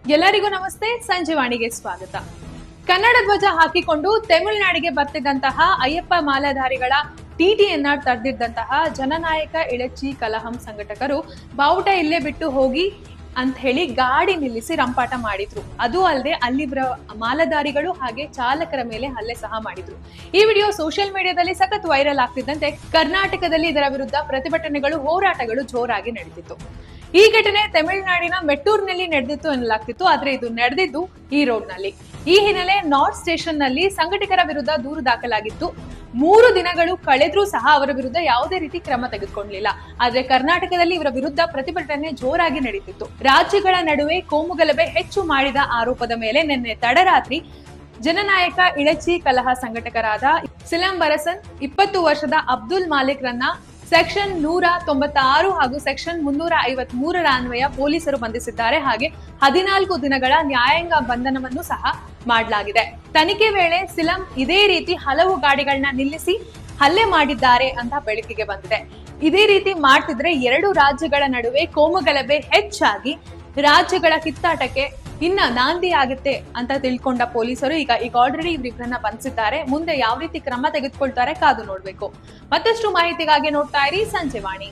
ಎಲ್ಲರಿಗೂ ನಮಸ್ತೆ. ಸಂಜೀವಾಣಿಗೆ ಸ್ವಾಗತ. ಕನ್ನಡ ಧ್ವಜ ಹಾಕಿಕೊಂಡು ತಮಿಳುನಾಡಿಗೆ ಬರ್ತಿದ್ದಂತಹ ಅಯ್ಯಪ್ಪ ಮಾಲಾಧಾರಿಗಳ ಟಿಟಿಯನ್ನ ತಡೆದಿದ್ದಂತಹ ಜನನಾಯಕ ಇಳಚಿ ಕಲಹಂ ಸಂಘಟಕರು ಬಾವುಟ ಇಲ್ಲೇ ಬಿಟ್ಟು ಹೋಗಿ ಅಂತ ಹೇಳಿ ಗಾಡಿ ನಿಲ್ಲಿಸಿ ರಂಪಾಟ ಮಾಡಿದ್ರು. ಅದು ಅಲ್ಲದೆ ಅಲ್ಲಿ ಮಾಲಾಧಾರಿಗಳು ಹಾಗೆ ಚಾಲಕರ ಮೇಲೆ ಹಲ್ಲೆ ಸಹ ಮಾಡಿದ್ರು. ಈ ವಿಡಿಯೋ ಸೋಷಿಯಲ್ ಮೀಡಿಯಾದಲ್ಲಿ ಸಖತ್ ವೈರಲ್ ಆಗ್ತಿದ್ದಂತೆ ಕರ್ನಾಟಕದಲ್ಲಿ ಇದರ ವಿರುದ್ಧ ಪ್ರತಿಭಟನೆಗಳು, ಹೋರಾಟಗಳು ಜೋರಾಗಿ ನಡೆದಿತ್ತು. ಈ ಘಟನೆ ತಮಿಳುನಾಡಿನ ಮೆಟ್ಟೂರಿನಲ್ಲಿ ನಡೆದಿತ್ತು ಎನ್ನಲಾಗ್ತಿತ್ತು. ಆದ್ರೆ ಇದು ನಡೆದಿದ್ದು ಈ ರೋಡ್ ನಲ್ಲಿ. ಈ ಹಿನ್ನೆಲೆ ನಾರ್ತ್ ಸ್ಟೇಷನ್ ನಲ್ಲಿ ಸಂಘಟಕರ ವಿರುದ್ಧ ದೂರು ದಾಖಲಾಗಿತ್ತು. 3 ದಿನಗಳು ಕಳೆದ್ರೂ ಸಹ ಅವರ ವಿರುದ್ಧ ಯಾವುದೇ ರೀತಿ ಕ್ರಮ ತೆಗೆದುಕೊಳ್ಳಲಿಲ್ಲ. ಆದ್ರೆ ಕರ್ನಾಟಕದಲ್ಲಿ ಇವರ ವಿರುದ್ಧ ಪ್ರತಿಭಟನೆ ಜೋರಾಗಿ ನಡೀತಿತ್ತು. ರಾಜ್ಯಗಳ ನಡುವೆ ಕೋಮುಗಲಭೆ ಹೆಚ್ಚು ಮಾಡಿದ ಆರೋಪದ ಮೇಲೆ ನಿನ್ನೆ ತಡರಾತ್ರಿ ಜನನಾಯಕ ಇಳಚಿ ಕಲಹ ಸಂಘಟಕರಾದ ಸಿಲಂಬರಸನ್ 20 ವರ್ಷದ ಅಬ್ದುಲ್ ಮಾಲಿಕ್ ರನ್ನ ಸೆಕ್ಷನ್ 196 ಹಾಗೂ ಸೆಕ್ಷನ್ 353 ಅನ್ವಯ ಪೊಲೀಸರು ಬಂಧಿಸಿದ್ದಾರೆ. ಹಾಗೆ 14 ದಿನಗಳ ನ್ಯಾಯಾಂಗ ಬಂಧನವನ್ನು ಸಹ ಮಾಡಲಾಗಿದೆ. ತನಿಖೆ ವೇಳೆ ಸಿಲಂ ಇದೇ ರೀತಿ ಹಲವು ಗಾಡಿಗಳನ್ನ ನಿಲ್ಲಿಸಿ ಹಲ್ಲೆ ಮಾಡಿದ್ದಾರೆ ಅಂತ ಬೆಳಕಿಗೆ ಬಂದಿದೆ. ಇದೇ ರೀತಿ ಮಾಡ್ತಿದ್ರೆ 2 ರಾಜ್ಯಗಳ ನಡುವೆ ಕೋಮುಗಲಭೆ ಹೆಚ್ಚಾಗಿ ರಾಜ್ಯಗಳ ಕಿತ್ತಾಟಕ್ಕೆ ಇನ್ನ ನಾಂದಿ ಆಗುತ್ತೆ ಅಂತ ತಿಳ್ಕೊಂಡ ಪೊಲೀಸರು ಈಗ ಆಲ್ರೆಡಿ ಇವರಿಬ್ಬರನ್ನ ಬಂಧಿಸಿದ್ದಾರೆ. ಮುಂದೆ ಯಾವ ರೀತಿ ಕ್ರಮ ತೆಗೆದುಕೊಳ್ತಾರೆ ಕಾದು ನೋಡ್ಬೇಕು. ಮತ್ತಷ್ಟು ಮಾಹಿತಿಗಾಗಿ ನೋಡ್ತಾ ಇರಿ ಸಂಜೀವಾಣಿ.